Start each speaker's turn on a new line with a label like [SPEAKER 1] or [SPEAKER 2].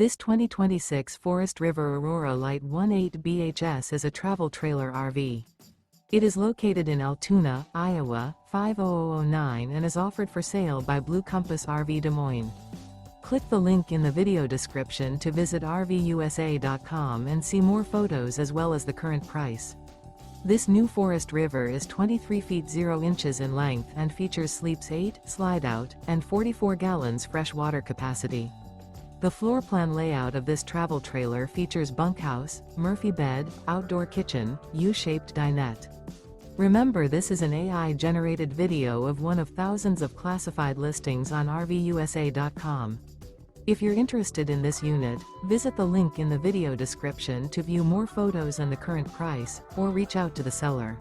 [SPEAKER 1] This 2026 Forest River Aurora Light 18 BHS is a travel trailer RV. It is located in Altoona, Iowa, 50009 and is offered for sale by Blue Compass RV Des Moines. Click the link in the video description to visit RVUSA.com and see more photos as well as the current price. This new Forest River is 23 feet 0 inches in length and features sleeps 8, Slideout, and 44 gallons fresh water capacity. The floor plan layout of this travel trailer features bunkhouse, Murphy bed, outdoor kitchen, U-shaped dinette. Remember, this is an AI-generated video of one of thousands of classified listings on RVUSA.com. If you're interested in this unit, visit the link in the video description to view more photos and the current price, or reach out to the seller.